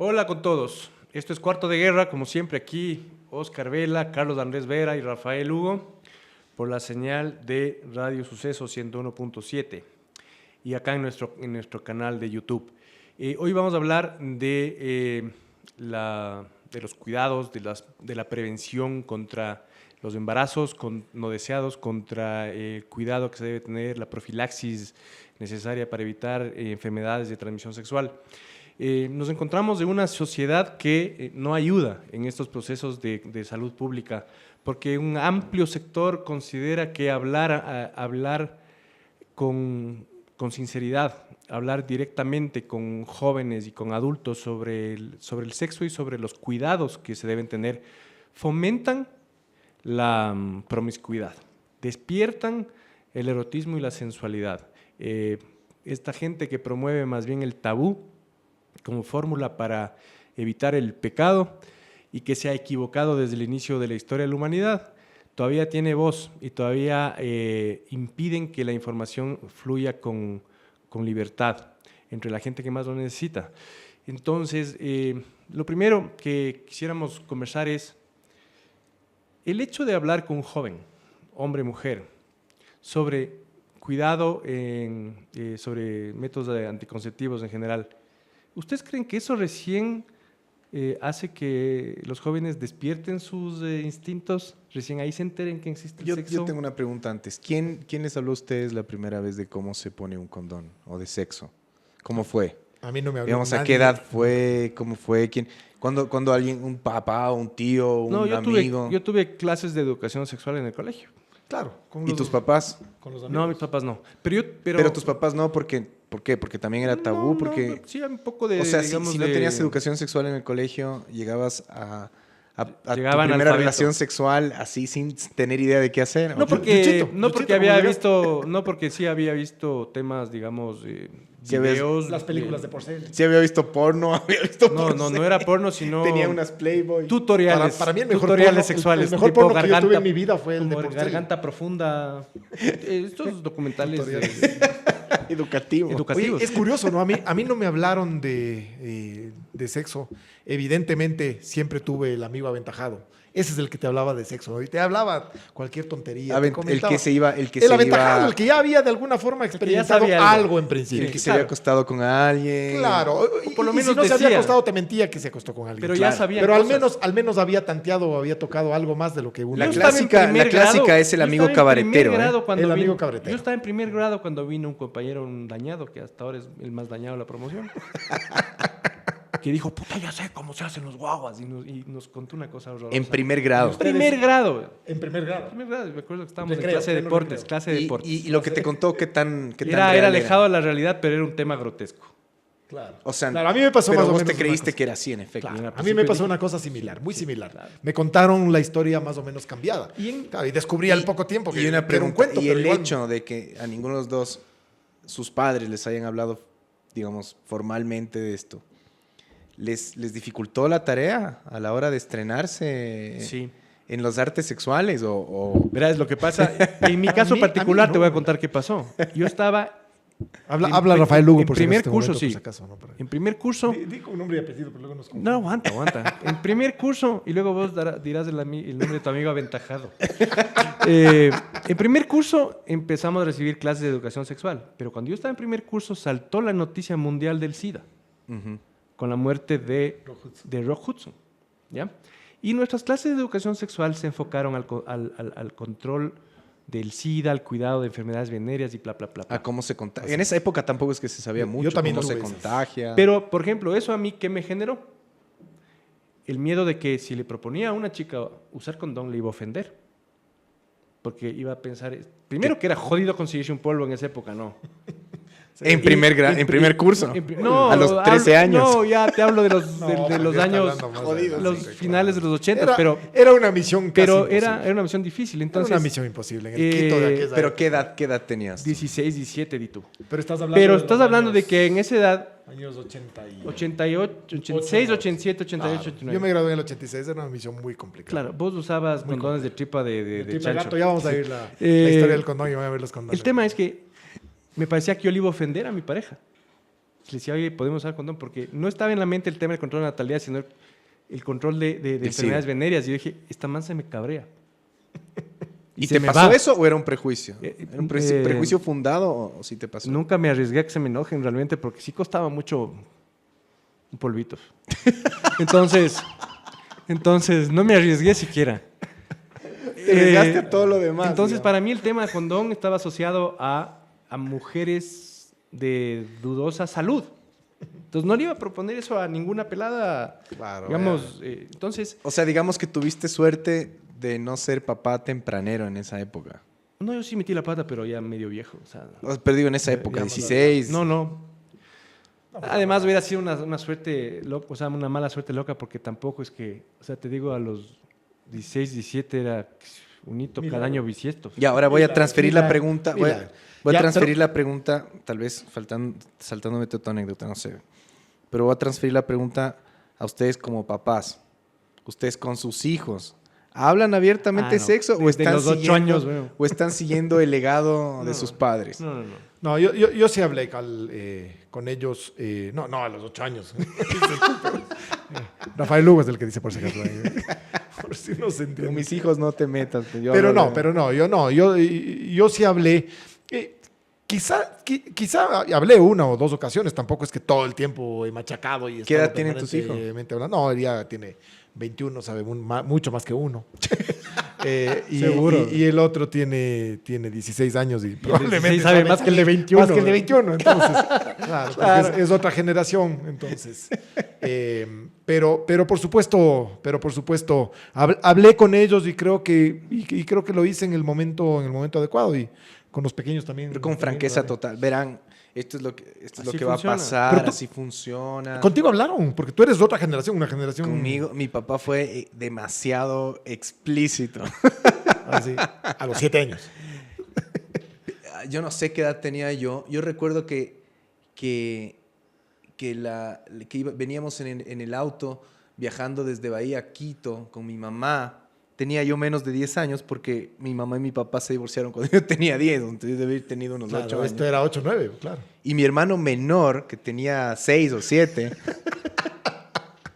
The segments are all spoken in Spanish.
Hola con todos. Esto es Cuarto de Guerra, como siempre aquí, Oscar Vela, Carlos Andrés Vera y Rafael Hugo, por la señal de Radio Suceso 101.7 y acá en nuestro canal de YouTube. Hoy vamos a hablar de los cuidados, de la prevención contra los embarazos no deseados, contra el cuidado que se debe tener, la profilaxis necesaria para evitar enfermedades de transmisión sexual. Nos encontramos en una sociedad que no ayuda en estos procesos de salud pública, porque un amplio sector considera que hablar con sinceridad, hablar directamente con jóvenes y con adultos sobre el sexo y sobre los cuidados que se deben tener, fomentan la promiscuidad, despiertan el erotismo y la sensualidad. Esta gente que promueve más bien el tabú como fórmula para evitar el pecado y que se ha equivocado desde el inicio de la historia de la humanidad, todavía tiene voz y todavía impiden que la información fluya con libertad entre la gente que más lo necesita. Entonces, lo primero que quisiéramos conversar es el hecho de hablar con un joven, hombre, mujer, sobre cuidado, sobre métodos anticonceptivos en general. ¿Ustedes creen que eso recién hace que los jóvenes despierten sus instintos? ¿Recién ahí se enteren que existe el sexo? Yo tengo una pregunta antes. ¿Quién les habló a ustedes la primera vez de cómo se pone un condón o de sexo? ¿Cómo fue? A mí no me habló Digamos, nadie. ¿a qué edad fue? ¿Cómo fue? ¿Quién? ¿Cuándo alguien, un papá, un tío, un amigo? Yo tuve clases de educación sexual en el colegio. Claro. ¿Y tus papás? Con los amigos. No, mis papás no. Pero tus papás no, ¿por qué? Porque también era tabú, porque... sí, un poco de... O sea, digamos, si no tenías educación sexual en el colegio, llegabas a tu Llegaban primera alfabeto. relación sexual así sin tener idea de qué hacer. No porque Luchito, no porque sí había visto temas, digamos, Sí habías- videos. Las películas de Porcel. Sí había visto porno, No era porno, sino Tenía unas Playboy. tutoriales. Para mí el mejor tutoriales porno, sexuales. el mejor tipo porno que yo tuve en mi vida fue el de como Porcel. Garganta Profunda. Estos documentales Educativo. educativos. Oye, es curioso, ¿no? A mí no me hablaron de sexo. Evidentemente, siempre tuve el amigo aventajado. Ese es el que te hablaba de sexo, ¿no? Y te hablaba cualquier tontería. te El comentaba. que se iba... El aventajado, el que ya había de alguna forma experimentado sabía algo. algo en principio. El que se había acostado con alguien. Claro, O por lo y menos si no se había decía. acostado, te mentía que se acostó con alguien. Pero Claro. ya sabía Pero cosas. al menos había tanteado o había tocado algo más de lo que uno. La Yo estaba en clásica primer es el grado. amigo Yo estaba en cabaretero, primer grado cuando El amigo vino- cabaretero. Yo estaba en primer grado cuando vino un compañero, un dañado, que hasta ahora es el más dañado de la promoción, que dijo, puta, ya sé cómo se hacen los guaguas, y nos contó una cosa horrorosa. En primer grado. Primer grado. En primer grado. Primer grado. Me acuerdo que estábamos en Recreo, clase de pleno deportes, recreo. clase de deportes. Y lo que te contó, ¿qué tan Era real alejado de la realidad, pero era un tema grotesco. Claro. O sea, Claro, a mí me pasó pero más o vos menos te creíste una cosa. que era así, en efecto. Claro, al a mí me principio pasó dije- una cosa similar, muy similar. claro. Me contaron la historia más o menos cambiada. Claro, y descubrí al poco tiempo que Y una que era un pregunta, cuento. y pero el igual- hecho de que a ninguno de los dos sus padres les hayan hablado, digamos, formalmente de esto, ¿les dificultó la tarea a la hora de estrenarse Sí. en los artes sexuales? O... Verás, lo que pasa, en mi caso mí particular no. te voy a contar qué pasó. Yo estaba Habla Rafael Lugo, en por si primer acaso, curso, este sí. momento, por si acaso, ¿no? Pero- En primer curso... Di con nombre y apellido, pero luego nos No, aguanta. En primer curso, y luego vos dirás el nombre de tu amigo aventajado. En primer curso empezamos a recibir clases de educación sexual, pero cuando yo estaba en primer curso saltó la noticia mundial del SIDA, Ujú. con la muerte de Rock Hudson. ¿Ya? Y nuestras clases de educación sexual se enfocaron al control del SIDA, al cuidado de enfermedades venéreas y bla, bla, bla. bla. A cómo se contagia. En esa época tampoco es que se sabía Yo mucho también cómo se tuve esas. contagia. Pero, por ejemplo, eso a mí, ¿qué me generó? El miedo de que si le proponía a una chica usar condón, le iba a ofender. Porque iba a pensar, primero que era jodido conseguirse un polvo en esa época, ¿no? en primer curso. No, a los 13 años. No, ya te hablo de los, No, de pero los ya está años, hablando más jodidos, adelante, los sí, claro. finales de los 80, Era, pero era una misión casi era imposible. una misión difícil. Era Entonces, una misión imposible. En el quinto de aquella Pero época. ¿qué edad tenías? 16, 17, di tú. Pero estás hablando, Pero de estás los hablando de años- que en esa edad, Años 80 y... 88, 86, 87, 88, Claro. 89. Yo me gradué en el 86, era una misión muy complicada. Claro, vos usabas Muy condones de tripa de Tipo de chancho. gato, ya vamos a ir la Eh, historia del condón y voy a ver los condones. El tema es que me parecía que yo le iba a ofender a mi pareja. Le decía, oye, ¿podemos usar condón? Porque no estaba en la mente el tema del control de natalidad, sino el control de enfermedades venéreas. Y yo dije, esta man se me cabrea. ¿Y se te me pasó va. eso o era un prejuicio? ¿Era un prejuicio fundado o sí te pasó? Nunca me arriesgué a que se me enojen realmente porque sí costaba mucho un polvito. Entonces no me arriesgué siquiera. Te arriesgaste a todo lo demás. Entonces, digamos. para mí el tema condón estaba asociado a mujeres de dudosa salud. Entonces, no le iba a proponer eso a ninguna pelada. Claro, Digamos, entonces... O sea, digamos que tuviste suerte de no ser papá tempranero en esa época. No, yo sí metí la pata, pero ya medio viejo. O sea, Pero digo, en esa época, digamos, 16. no. Además, hubiera sido una suerte loca, o sea, una mala suerte loca, porque tampoco es que, o sea, te digo, a los 16, 17 era un hito cada año bisiesto. Y ahora voy a transferir la Mira, pregunta. mira. Voy a Ya, transferir la pregunta, tal vez saltándome toda tu anécdota, no sé. Pero voy a transferir la pregunta a ustedes como papás. Ustedes con sus hijos. ¿Hablan abiertamente de no. sexo o Desde están, los 8 siguiendo, años, bueno. o están siguiendo el legado de No. sus padres? No. No, yo sí hablé con ellos, no, a los 8 años. Rafael Lugo es el que dice por si acaso. Por si no se Con entiende. mis hijos no te metas. Pues yo Pero hablo no, de- yo sí hablé. Quizá hablé una o dos ocasiones, tampoco es que todo el tiempo he machacado y ¿Qué edad estaba tienen tus hijos? permanentemente hablando. No, ya tiene 21, sabe mucho más que uno. Seguro. Y el otro tiene 16 años y probablemente 16 sabe más que el de 21. Más que el de 21, entonces. Claro, porque es otra generación, entonces. Pero por supuesto, hablé con ellos y creo que lo hice en el momento adecuado y con los pequeños también. Pero con franqueza total. Verán, esto es lo que Así va a funciona. pasar, Pero tú- así funciona. Contigo hablaron, porque tú eres de otra generación, una generación. Conmigo, mi papá fue demasiado explícito. Así, a los 7 años. Yo no sé qué edad tenía yo. Yo recuerdo que veníamos en el auto viajando desde Bahía a Quito con mi mamá. Tenía yo menos de 10 años porque mi mamá y mi papá se divorciaron cuando yo tenía 10, entonces debe haber tenido unos 8 Claro, años. esto era 8 9, claro. Y mi hermano menor, que tenía 6 o 7,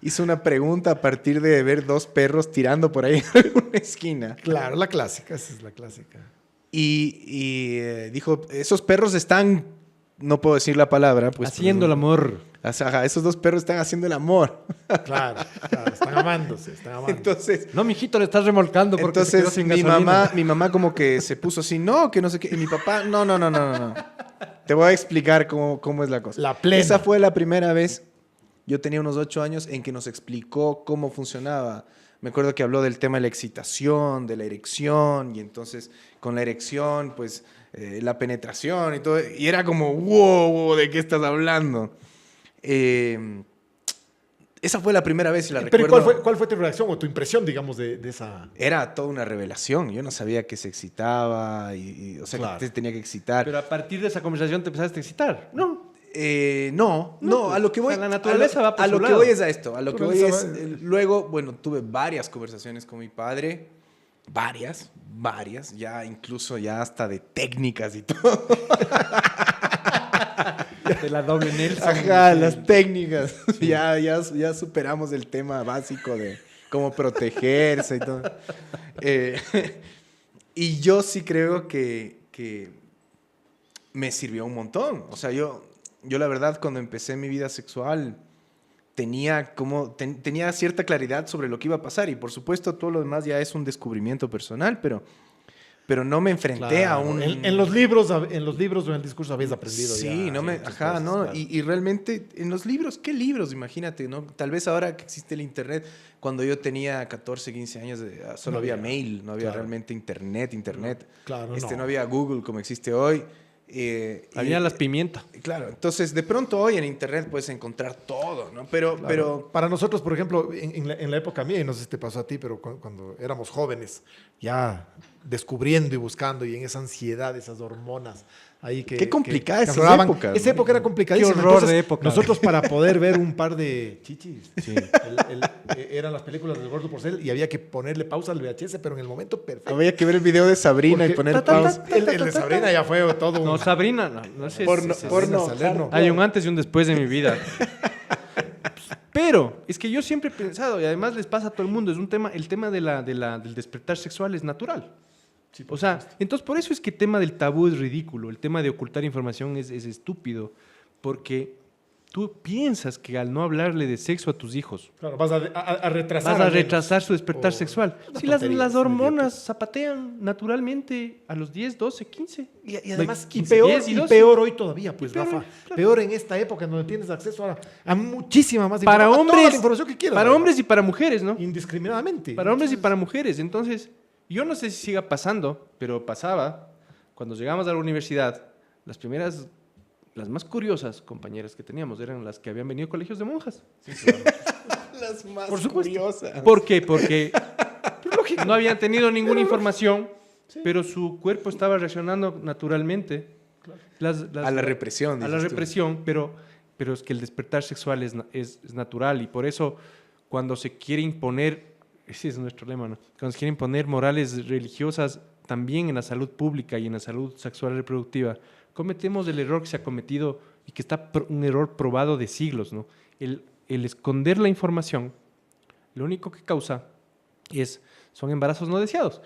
hizo una pregunta a partir de ver 2 perros tirando por ahí en una esquina. Claro, la clásica, esa es la clásica. Y dijo, esos perros están, no puedo decir la palabra, pues... Haciendo el amor. Ajá, esos 2 perros están haciendo el amor. Claro, están amándose. Entonces, No, mijito, le estás remolcando porque se quedó entonces sin mi gasolina. mamá como que se puso así, no, que no sé qué. Y mi papá, no. Te voy a explicar cómo es la cosa. La plena. Esa fue la primera vez, yo tenía unos 8 años, en que nos explicó cómo funcionaba. Me acuerdo que habló del tema de la excitación, de la erección, y entonces con la erección, pues la penetración y todo. Y era como, wow, ¿de qué estás hablando? Esa fue la primera vez y la Pero recuerdo. ¿cuál fue tu reacción o tu impresión, digamos, de esa? Era toda una revelación. Yo no sabía que se excitaba, o sea, Claro. que te tenía que excitar. Pero a partir de esa conversación te empezaste a excitar. No. No, pues, a lo que voy. o sea, la naturaleza va por a lo su que lado. voy es a esto. A lo que voy es. Naturaleza va- Luego, bueno, tuve varias conversaciones con mi padre. Varias. Ya incluso ya hasta de técnicas y todo. De la doble Nelson. Ajá, las técnicas. Ya superamos el tema básico de cómo protegerse y todo. Y yo sí creo que me sirvió un montón. O sea, yo la verdad cuando empecé mi vida sexual tenía cierta claridad sobre lo que iba a pasar y por supuesto todo lo demás ya es un descubrimiento personal, pero no me enfrenté a un... En los libros o en el discurso habías aprendido. Sí, ya ajá, ciertas cosas, ¿no? claro. Y realmente en los libros, ¿qué libros? Imagínate, ¿no? Tal vez ahora que existe el internet, cuando yo tenía 14, 15 años, solo No había había, mail, no había claro. realmente internet. Claro, No había Google como existe hoy. Había las pimientas. Claro, entonces de pronto hoy en internet puedes encontrar todo, ¿no? Pero Para nosotros, por ejemplo, en la época mía, y no sé si te pasó a ti, pero cuando éramos jóvenes, ya descubriendo y buscando y en esa ansiedad, esas hormonas ahí que... Qué complicada que esas afloraban. épocas, Esa ¿no? época era complicadísima. Qué horror Entonces, de época. nosotros para poder ver un par de chichis, eran las películas del Gordo Porcel y había que ponerle pausa al VHS, pero en el momento perfecto. Había que ver el video de Sabrina y Porque- poner pausa. El de Sabrina ya fue todo un... No, Sabrina, no sé. Porno, si- porno. Salerno. Hay un antes y un después de mi vida. Pero es que yo siempre he pensado, y además les pasa a todo el mundo, es un tema, el tema del despertar sexual es natural. O sea, entonces por eso es que el tema del tabú es ridículo, el tema de ocultar información es estúpido, porque tú piensas que al no hablarle de sexo a tus hijos, Claro, vas a retrasar. vas a al menos. retrasar su despertar O- sexual. una Si las tontería, es hormonas zapatean naturalmente a los 10, 12, 15. Y además, 15, peor, 10 y y 12. peor hoy todavía, pues, Y peor Rafa. hoy, claro. Peor en esta época en donde tienes acceso a muchísima más Para a toda hombres, la información que quieras. para ¿verdad? hombres y para mujeres, ¿no? Indiscriminadamente. Para hombres y para mujeres. Entonces, yo no sé si siga pasando, pero pasaba cuando llegamos a la universidad, las más curiosas compañeras que teníamos eran las que habían venido a colegios de monjas. Las más Por supuesto. curiosas. ¿Por qué? Porque no habían tenido ninguna información, pero su cuerpo estaba reaccionando naturalmente A la represión, a la dices tú. represión, pero es que el despertar sexual es natural y por eso cuando se quiere imponer, ese es nuestro lema, ¿no? Cuando se quiere imponer morales religiosas también en la salud pública y en la salud sexual reproductiva, cometemos el error que se ha cometido y que está un error probado de siglos, ¿no? El esconder la información, lo único que causa son embarazos no deseados.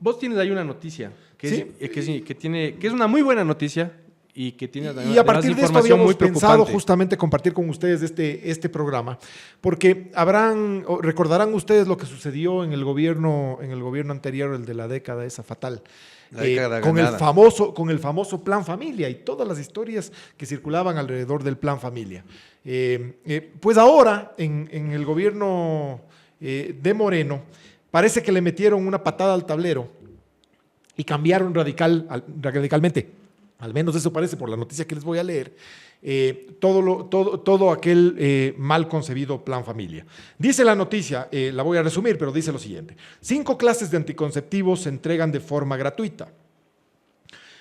Vos tienes ahí una noticia Sí. que es una muy buena noticia y que tiene Y además a partir de esto información habíamos muy pensado preocupante. justamente compartir con ustedes este programa, porque recordarán ustedes lo que sucedió en el gobierno anterior, el de la década esa fatal, La década con ganada. con el famoso Plan Familia y todas las historias que circulaban alrededor del Plan Familia. Pues ahora, en el gobierno de Moreno, parece que le metieron una patada al tablero y cambiaron radicalmente, al menos eso parece por la noticia que les voy a leer, todo aquel mal concebido Plan Familia. Dice la noticia, la voy a resumir, pero dice lo siguiente: 5 clases de anticonceptivos se entregan de forma gratuita.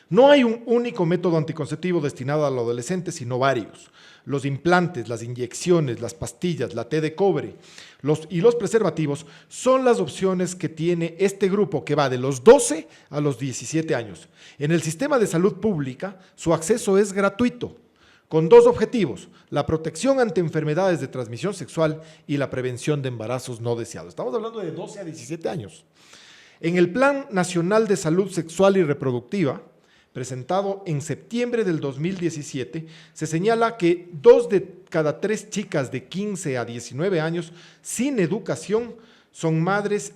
No hay un único método anticonceptivo destinado al adolescente, sino varios. Los implantes, las inyecciones, las pastillas, la T de cobre y los preservativos son las opciones que tiene este grupo que va de los 12 a los 17 años. En el sistema de salud pública, su acceso es gratuito, con 2 objetivos: la protección ante enfermedades de transmisión sexual y la prevención de embarazos no deseados. Estamos hablando de 12 a 17 años. En el Plan Nacional de Salud Sexual y Reproductiva, presentado en septiembre del 2017, se señala que 2 de cada 3 chicas de 15 a 19 años sin educación son madres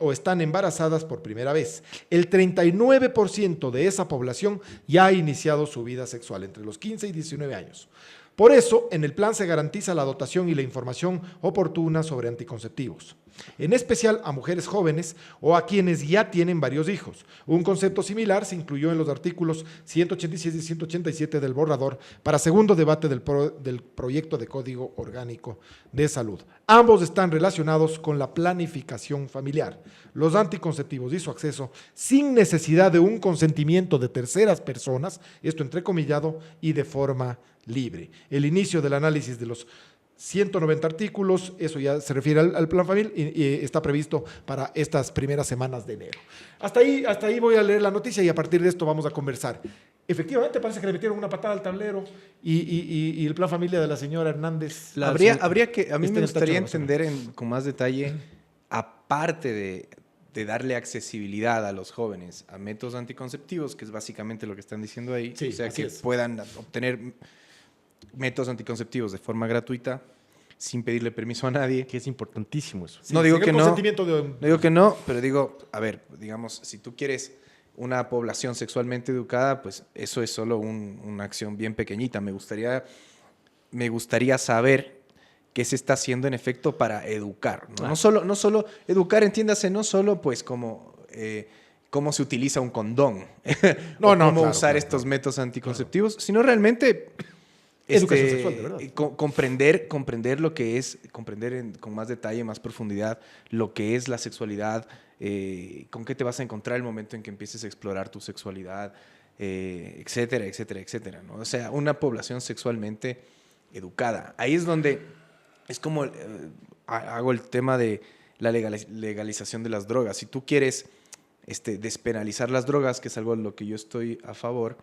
o están embarazadas por primera vez. El 39% de esa población ya ha iniciado su vida sexual entre los 15 y 19 años. Por eso, en el plan se garantiza la dotación y la información oportuna sobre anticonceptivos, en especial a mujeres jóvenes o a quienes ya tienen varios hijos. Un concepto similar se incluyó en los artículos 186 y 187 del borrador para segundo debate del proyecto de Código Orgánico de Salud. Ambos están relacionados con la planificación familiar, los anticonceptivos y su acceso sin necesidad de un consentimiento de terceras personas, esto entrecomillado, y de forma libre. El inicio del análisis de los 190 artículos, eso ya se refiere al Plan Familia, y está previsto para estas primeras semanas de enero. Hasta ahí voy a leer la noticia y a partir de esto vamos a conversar. Efectivamente, parece que le metieron una patada al tablero y el Plan Familia de la señora Hernández. Habría que, a mí Está me en el gustaría tacho, entender con más detalle, aparte de darle accesibilidad a los jóvenes a métodos anticonceptivos, que es básicamente lo que están diciendo ahí, Sí, o sea, así que es. puedan obtener métodos anticonceptivos de forma gratuita, sin pedirle permiso a nadie. Que es importantísimo eso. Sí, No digo sin el que no. consentimiento de... No digo que no, pero digo, a ver, digamos, si tú quieres una población sexualmente educada, pues eso es solo una acción bien pequeñita. Me gustaría saber qué se está haciendo en efecto para educar, ¿no? No solo educar, entiéndase, no solo pues como cómo se utiliza un condón, No, o no, cómo claro, usar claro, estos métodos anticonceptivos, sino realmente Educación sexual, de verdad. comprender lo que es, con más detalle, más profundidad, lo que es la sexualidad, con qué te vas a encontrar el momento en que empieces a explorar tu sexualidad, etcétera, etcétera, etcétera, ¿no? O sea, una población sexualmente educada. Ahí es donde es como hago el tema de la legalización de las drogas. Si tú quieres despenalizar las drogas, que es algo en lo que yo estoy a favor,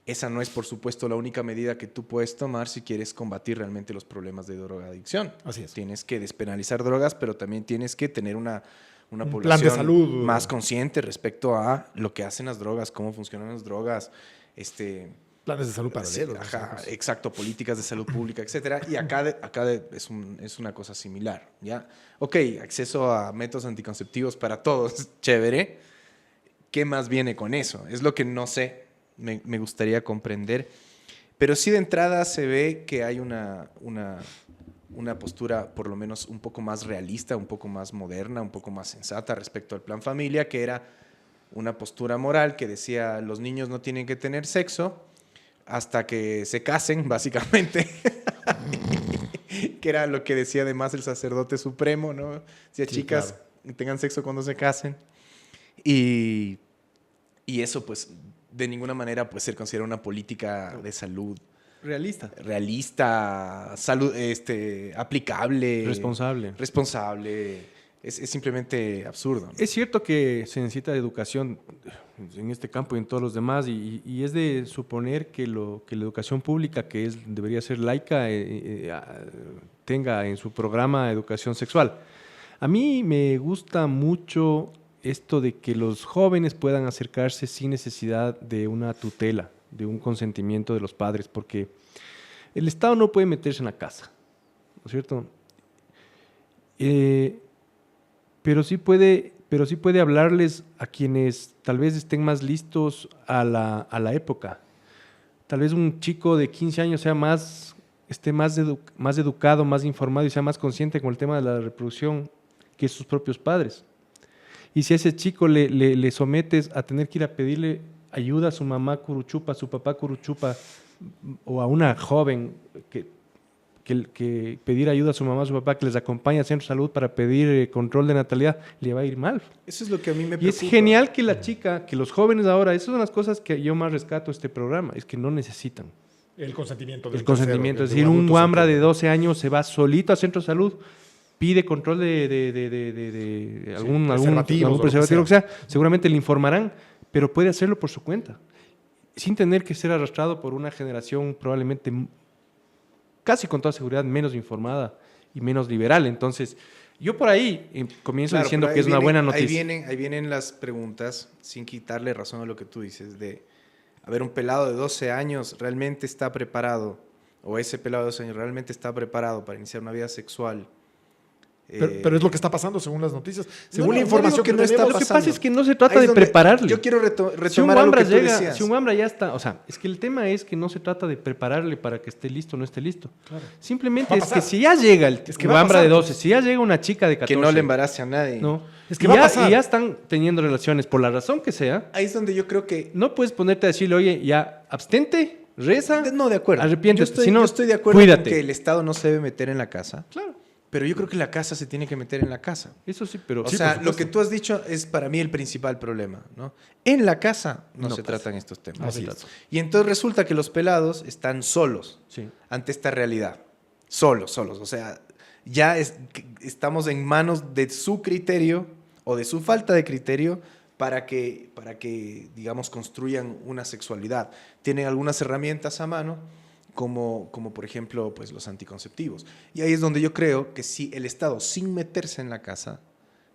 esa no es, por supuesto, la única medida que tú puedes tomar si quieres combatir realmente los problemas de drogadicción. Así es. Tienes que despenalizar drogas, pero también tienes que tener una Un plan población de salud más consciente respecto a lo que hacen las drogas, cómo funcionan las drogas, planes de salud paralelos. ajá, exacto, políticas de salud pública, etcétera. Y acá es una cosa similar, ¿ya? Ok, acceso a métodos anticonceptivos para todos, chévere. ¿Qué más viene con eso? Es lo que no sé, me gustaría comprender. Pero sí de entrada se ve que hay una postura por lo menos un poco más realista, un poco más moderna, un poco más sensata respecto al plan familia, que era una postura moral que decía los niños no tienen que tener sexo hasta que se casen, básicamente. Que era lo que decía además el sacerdote supremo, ¿no? Decía, sí, chicas, claro, tengan sexo cuando se casen. Y eso, pues, de ninguna manera puede ser considerada una política de salud realista, salud, aplicable, responsable. Es simplemente absurdo, ¿no? Es cierto que se necesita educación en este campo y en todos los demás, y es de suponer que la educación pública, que debería ser laica, tenga en su programa educación sexual. A mí me gusta mucho esto de que los jóvenes puedan acercarse sin necesidad de una tutela, de un consentimiento de los padres, porque el Estado no puede meterse en la casa, ¿no es cierto? Pero sí puede hablarles a quienes tal vez estén más listos a la época. Tal vez un chico de 15 años esté más educado, más informado y sea más consciente con el tema de la reproducción que sus propios padres. Y si a ese chico le sometes a tener que ir a pedirle ayuda a su mamá curuchupa, a su papá curuchupa, o a una joven que pedir ayuda a su mamá, a su papá, que les acompañe al centro de salud para pedir control de natalidad, le va a ir mal. Eso es lo que a mí me preocupa. Y es genial que que los jóvenes ahora, esas son las cosas que yo más rescato de este programa, es que no necesitan el consentimiento. Es decir, un guambra de 12 años se va solito al centro de salud, pide control de algún preservativo, lo que sea, seguramente le informarán, pero puede hacerlo por su cuenta, sin tener que ser arrastrado por una generación probablemente casi con toda seguridad menos informada y menos liberal. Entonces, yo por ahí comienzo diciendo que es una buena noticia. Ahí vienen las preguntas, sin quitarle razón a lo que tú dices, a ver, un pelado de 12 años realmente está preparado, o ese pelado de 12 años realmente está preparado para iniciar una vida sexual. Pero es lo que está pasando según las noticias, según la información que no está pasando. Lo que pasa es que no se trata de prepararle. Yo quiero retomar lo que tú decías. Si un guambra ya está, o sea, es que el tema es que no se trata de prepararle para que esté listo o no esté listo. Claro. Simplemente es que si ya llega el guambra de 12, si ya llega una chica de 14, que no le embarace a nadie. No, es que y ya están teniendo relaciones por la razón que sea. Ahí es donde yo creo que no puedes ponerte a decirle, oye, ya abstente, reza. No, de acuerdo. Arrepiéntete. Yo estoy de acuerdo con que el Estado no se debe meter en la casa. Claro. Pero yo creo que la casa se tiene que meter en la casa. Eso sí, pero... O sea, lo que tú has dicho es para mí el principal problema, ¿no? En la casa no se tratan estos temas. Así es. Y entonces resulta que los pelados están solos ante esta realidad. Solos. O sea, ya estamos en manos de su criterio o de su falta de criterio para que digamos, construyan una sexualidad. Tienen algunas herramientas a mano, como por ejemplo pues, los anticonceptivos. Y ahí es donde yo creo que sí, el Estado, sin meterse en la casa,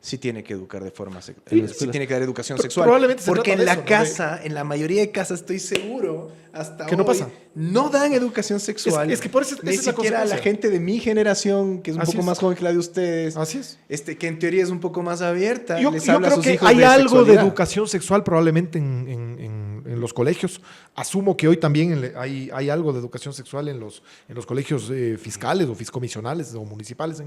sí tiene que educar de forma sexual. Sí tiene que dar educación sexual. Probablemente porque en la casa, en la mayoría de casas, estoy seguro, hasta que hoy, no pasa. No dan educación sexual. Es que por eso ni siquiera la gente de mi generación, que es un poco más joven que la de ustedes. Así es. Que en teoría es un poco más abierta. Yo creo que hay algo de educación sexual probablemente en los colegios. Asumo que hoy también hay algo de educación sexual en los colegios fiscales o fiscomisionales o municipales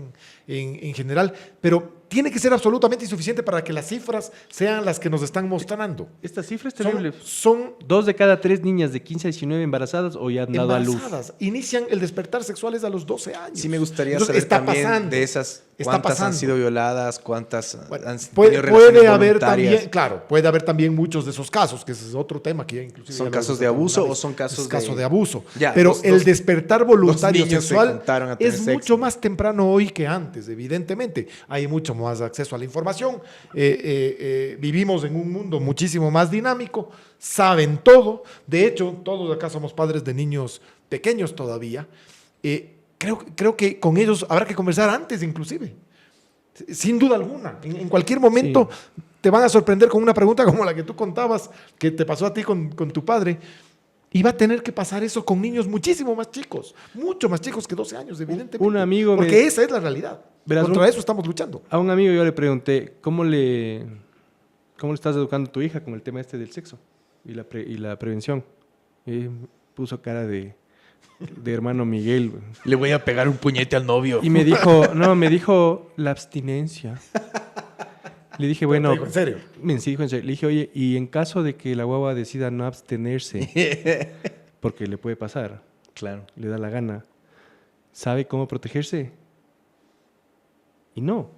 en general, pero tiene que ser absolutamente insuficiente para que las cifras sean las que nos están mostrando. Esta cifra es terrible. Son 2 de cada 3 niñas de 15 a 19 embarazadas o ya han dado a luz. Inician el despertar sexual a los 12 años. Sí me gustaría saber también de esas Está ¿Cuántas pasando. han sido violadas? ¿Cuántas Bueno, han tenido puede relaciones haber voluntarias? también, claro, puede haber también muchos de esos casos, que ese es otro tema que ya inclusive... ¿Son ya lo casos hemos de tratado abuso alguna o vez. son casos Es caso de- de abuso? Ya, Pero dos- el dos- despertar voluntario dos niños se sexual juntaron a tener es sexo. mucho más temprano hoy que antes, evidentemente. Hay mucho más acceso a la información. Vivimos en un mundo muchísimo más dinámico, saben todo. De hecho, todos acá somos padres de niños pequeños todavía. Creo que con ellos habrá que conversar antes inclusive. Sin duda alguna. En cualquier momento te van a sorprender con una pregunta como la que tú contabas, que te pasó a ti con tu padre. Y va a tener que pasar eso con niños muchísimo más chicos, mucho más chicos que 12 años, evidentemente. Un amigo porque esa es la realidad. Verás, Contra eso estamos luchando. A un amigo yo le pregunté, ¿cómo le estás educando a tu hija con el tema este del sexo y la prevención? Y puso cara de hermano Miguel. Güey. Le voy a pegar un puñete al novio. Y me dijo la abstinencia. Le dije, bueno, Te digo, en serio. Sí, dijo en serio. Le dije, oye, y en caso de que la guagua decida no abstenerse, porque le puede pasar, Claro. le da la gana, ¿sabe cómo protegerse? Y no.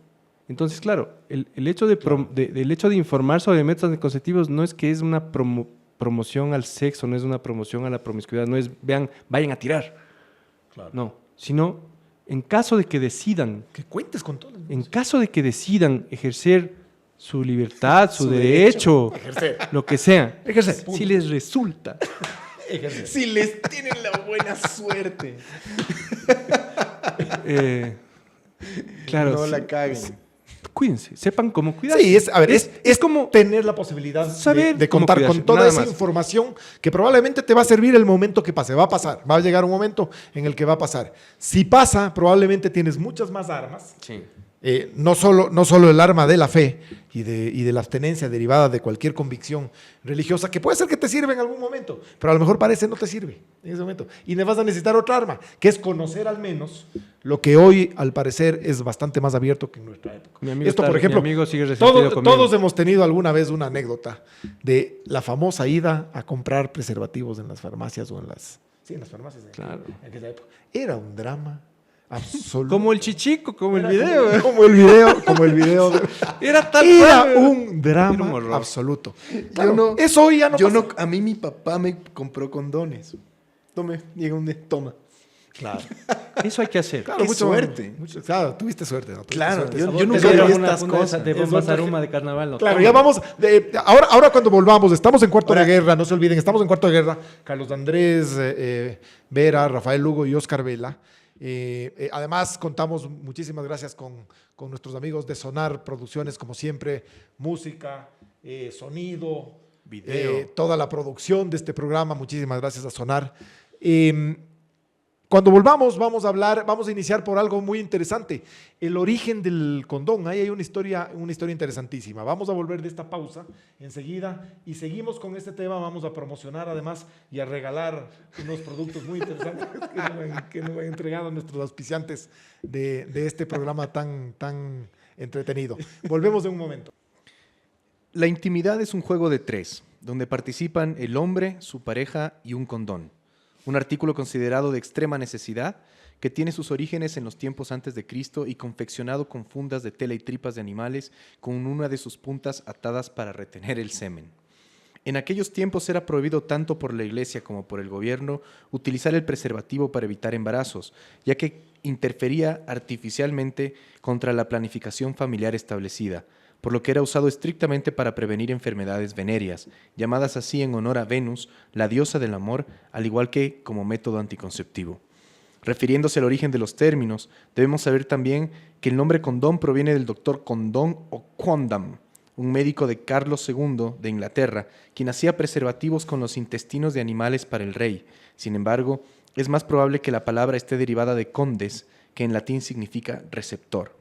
Entonces, claro, el hecho del hecho de informar sobre métodos anticonceptivos no es que es una promoción al sexo, no es una promoción a la promiscuidad, no es, vean, vayan a tirar. Claro. No, sino en caso de que decidan, Que cuentes con todo. en caso de que decidan ejercer su libertad, su derecho, Ejercer. lo que sea, Ejercer, si punto. les resulta, Ejercer. Si les tienen la buena suerte. claro, No sí, la caguen. cuídense, sepan cómo cuidarse. Sí, es como tener la posibilidad saber de cómo contar cuidarse, con toda nada esa más. información que probablemente te va a servir el momento que pase. Va a pasar, va a llegar un momento en el que va a pasar. Si pasa, probablemente tienes muchas más armas. Sí. No solo el arma de la fe y de la abstenencia derivada de cualquier convicción religiosa, que puede ser que te sirva en algún momento, pero a lo mejor parece no te sirve en ese momento. Y le vas a necesitar otra arma, que es conocer al menos lo que hoy, al parecer, es bastante más abierto que en nuestra época. Mi amigo Esto, está- por ejemplo, mi amigo sigue resentido conmigo. todos hemos tenido alguna vez una anécdota de la famosa ida a comprar preservativos en las farmacias o en las... Sí, en las farmacias. Claro. En aquella época. Era un drama absoluto. Como el chichico, como el Era video. ¿eh? como el video. Era tal Era cual. un drama Era un horror. absoluto. Yo Claro, no- eso hoy ya no Yo pasa. no, a mí mi papá me compró condones. Tome, llega un día, toma. Claro, Eso hay que hacer. claro, Qué suerte. Claro, tuviste suerte. ¿no? Tuviste Claro, suerte. yo Vos nunca te vi dieron estas una cosas. de Es bombas otra aroma de carnaval. No, Claro, toma. ya vamos. Ahora cuando volvamos, estamos en cuarto de guerra, no se olviden, estamos en cuarto de guerra. Carlos Andrés Vera, Rafael Lugo y Oscar Vela. Además, contamos, muchísimas gracias con nuestros amigos de Sonar Producciones, como siempre, música, sonido, Video. toda la producción de este programa. Muchísimas gracias a Sonar. Cuando volvamos, vamos a iniciar por algo muy interesante, el origen del condón. Ahí hay una historia interesantísima. Vamos a volver de esta pausa enseguida y seguimos con este tema. Vamos a promocionar además y a regalar unos productos muy interesantes que nos han entregado nuestros auspiciantes de este programa tan entretenido. Volvemos en un momento. La intimidad es un juego de tres, donde participan el hombre, su pareja y un condón. Un artículo considerado de extrema necesidad que tiene sus orígenes en los tiempos antes de Cristo y confeccionado con fundas de tela y tripas de animales con una de sus puntas atadas para retener el semen. En aquellos tiempos era prohibido tanto por la iglesia como por el gobierno utilizar el preservativo para evitar embarazos, ya que interfería artificialmente contra la planificación familiar establecida, por lo que era usado estrictamente para prevenir enfermedades venéreas, llamadas así en honor a Venus, la diosa del amor, al igual que como método anticonceptivo. Refiriéndose al origen de los términos, debemos saber también que el nombre condón proviene del doctor Condon o Condam, un médico de Carlos II de Inglaterra, quien hacía preservativos con los intestinos de animales para el rey. Sin embargo, es más probable que la palabra esté derivada de condes, que en latín significa receptor.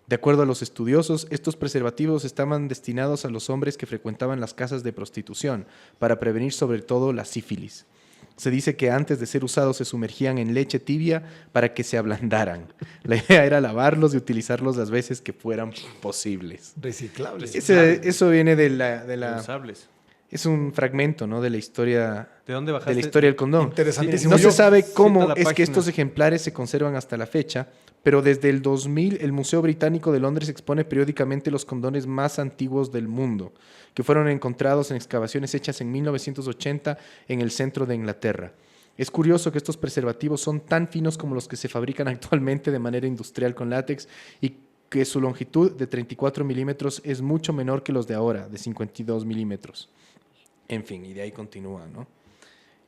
De acuerdo a los estudiosos, estos preservativos estaban destinados a los hombres que frecuentaban las casas de prostitución, para prevenir sobre todo la sífilis. Se dice que antes de ser usados se sumergían en leche tibia para que se ablandaran. La idea era lavarlos y utilizarlos las veces que fueran posibles. Reciclables. Eso viene de la Usables. es un fragmento, ¿no? de la historia ¿De dónde bajaste? de la historia del condón. Interesantísimo. No se sabe Cita cómo la es que página. estos ejemplares se conservan hasta la fecha, pero desde el 2000 el Museo Británico de Londres expone periódicamente los condones más antiguos del mundo, que fueron encontrados en excavaciones hechas en 1980 en el centro de Inglaterra. Es curioso que estos preservativos son tan finos como los que se fabrican actualmente de manera industrial con látex y que su longitud de 34 milímetros es mucho menor que los de ahora, de 52 milímetros. En fin, y de ahí continúa, ¿no?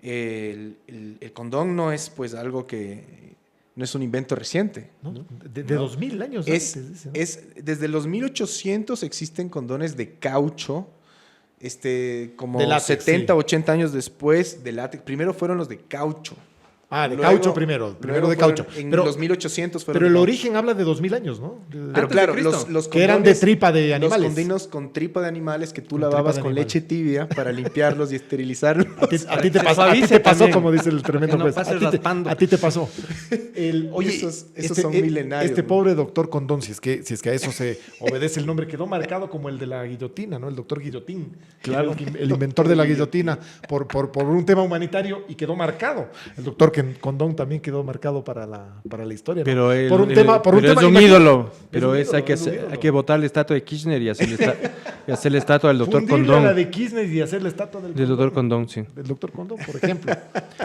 El condón no es pues algo que... no es un invento reciente. ¿No? De 2000 años Es, antes. Dice, ¿no? desde los 1800 existen condones de caucho, como De látex, 70, sí. 80 años después de látex. Primero fueron los de caucho. Ah, de Luego- caucho primero de luego caucho. fueron- En Pero, los 1800 fueron pero el de caucho. origen habla de 2000 años, ¿no? Pero Antes claro, de Cristo. los Que eran de condones- tripa de animales. Los condinos con tripa de animales que tú Con tripa lavabas de con animal. leche tibia para limpiarlos y esterilizarlos. A ti te Se pasó, a ti suavice te pasó también. como dice el tremendo Que no juez. pases raspando. A ti te pasó. Oye, Esos son milenarios, Este ¿no? pobre doctor Condón, si es que a eso se obedece el nombre, quedó marcado como el de la guillotina, ¿no? El doctor Guillotín. Claro. El inventor de la guillotina por un tema humanitario y quedó marcado. El doctor Condón también quedó marcado para la historia, ¿no? Pero, por un tema, pero es un imagínate, ídolo. es Pero un es, ídolo, hay, que, es un ídolo. hay que botar la estatua de Kirchner y hacer la estatua del doctor Fundirle a la Condón. de Kirchner y hacer la estatua Del doctor Condón, sí. Del doctor Condón, por ejemplo.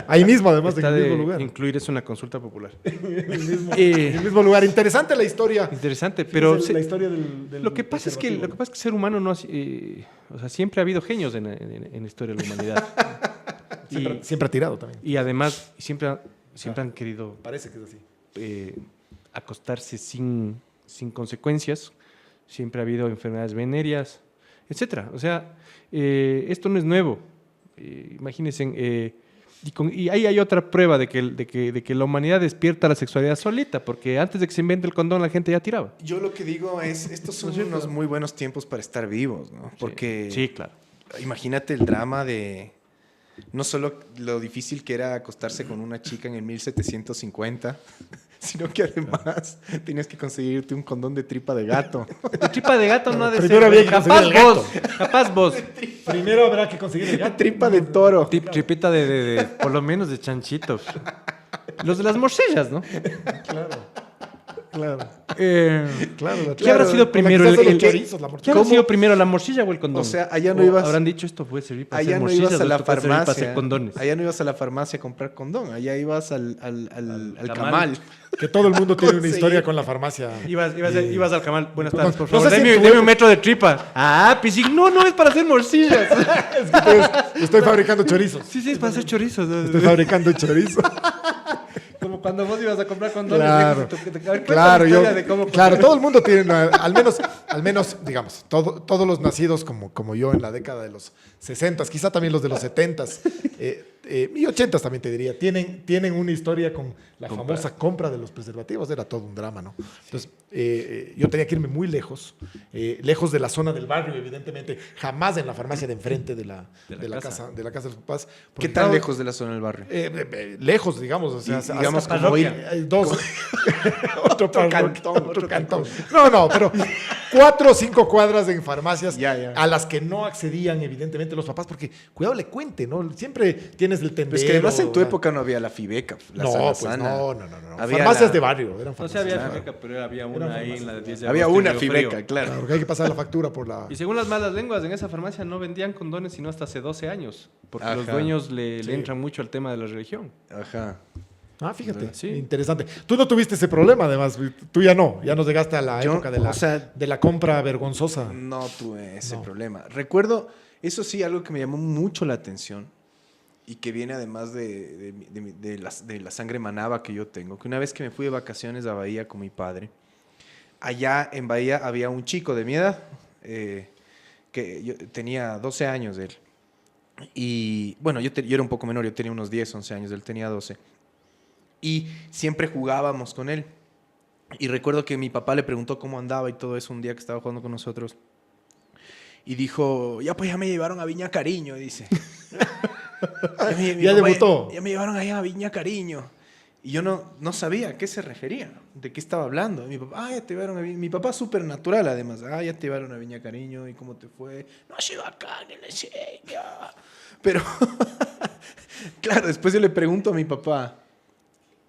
Ahí mismo, además, en Está el de mismo lugar. incluir es una consulta popular. En el Eh, mismo lugar. Interesante la historia. Interesante, pero Fíjese sí, la historia del lo que pasa es que el ser humano no, o sea, siempre ha habido genios en la historia de la humanidad. siempre ha tirado también. Y además siempre han querido Parece que es así. acostarse sin consecuencias. Siempre ha habido enfermedades venéreas, etcétera. O sea, esto no es nuevo. Imagínense, y ahí hay otra prueba de que la humanidad despierta la sexualidad solita, porque antes de que se invente el condón la gente ya tiraba. Yo lo que digo es, estos son unos muy buenos tiempos para estar vivos, ¿no? Porque Sí, claro. imagínate el drama de... No solo lo difícil que era acostarse con una chica en el 1750, sino que además tenías que conseguirte un condón de tripa de gato. La tripa de gato no ha de Primero ser. había que Capaz conseguir el vos. Capaz vos. Primero habrá que conseguir el gato. Tripa de toro. Tripita por lo menos de chanchitos. Los de las morcillas, ¿no? Claro. Claro. ¿Qué habrá sido primero? ¿Qué habrá ¿Cómo? sido primero, la morcilla o el condón? O sea, allá no ibas... Habrán dicho esto puede servir para Allá hacer no morcillas, ibas a la esto puede servir para hacer farmacia. condones. Allá no ibas a la farmacia a comprar condón. Allá ibas al camal. camal. Que todo el mundo tiene una Conseguir. historia con la farmacia. Ibas al camal. Buenas tardes, por No favor. sé si en tu Deme época- un metro de tripa. Ah, pues sí, no es para hacer morcillas. Es que estoy fabricando chorizos. Sí, es para hacer chorizos. Estoy fabricando chorizos. Como cuando vos ibas a comprar condones. Claro, Claro, claro, todo el mundo tiene, al menos, digamos, todos los nacidos como yo en la década de los 60, quizá también los de los 70 y 80 también te diría, tienen una historia con la famosa compra de los preservativos, era todo un drama, ¿no? Entonces, yo tenía que irme muy lejos de la zona del barrio, evidentemente, jamás en la farmacia de enfrente de la casa de los papás. ¿Qué porque tan estaba- lejos de la zona del barrio? lejos, digamos, o sea, Y, digamos, hasta como ir- dos. Otro cantón, otro cantón. No, pero 4 o 5 cuadras en farmacias Ya. a las que no accedían, evidentemente, los papás, porque cuidado le cuente, ¿no? Siempre tienes el tendero. Pues que además en tu la- época no había la Fibeca, la No, Sana pues Sana. no. Había Farmacias la- de barrio, eran No farmacias. sé, había Claro. Fibeca, pero había una ahí en la de 10 de Había agosto, una en Río Fibeca, Frío. claro. Porque hay que pasar la factura por la... Y según las malas lenguas, en esa farmacia no vendían condones sino hasta hace 12 años. Porque Ajá. los dueños le Sí. entran mucho al tema de la religión. Ajá. Ah, fíjate, Sí. interesante. Tú no tuviste ese problema, además. Tú ya no llegaste a la Yo, época o sea, de la compra vergonzosa. No tuve ese No. problema. Recuerdo, eso sí, algo que me llamó mucho la atención y que viene además de la sangre manaba que yo tengo, que una vez que me fui de vacaciones a Bahía con mi padre, allá en Bahía había un chico de mi edad, que yo tenía 12 años él. Y bueno, yo era un poco menor, yo tenía unos 10, 11 años, él tenía 12. Y siempre jugábamos con él. Y recuerdo que mi papá le preguntó cómo andaba y todo eso un día que estaba jugando con nosotros. Y dijo, ya pues ya me llevaron a Viña Cariño, dice. Ya debutó. Ya me llevaron allá a Viña Cariño. Y yo no sabía a qué se refería, de qué estaba hablando. Mi papá, ya te llevaron a mi papá súper natural, además. Ya te llevaron a Viña Cariño, ¿y cómo te fue? No, ha sido acá, en la seña. Pero, claro, después yo le pregunto a mi papá,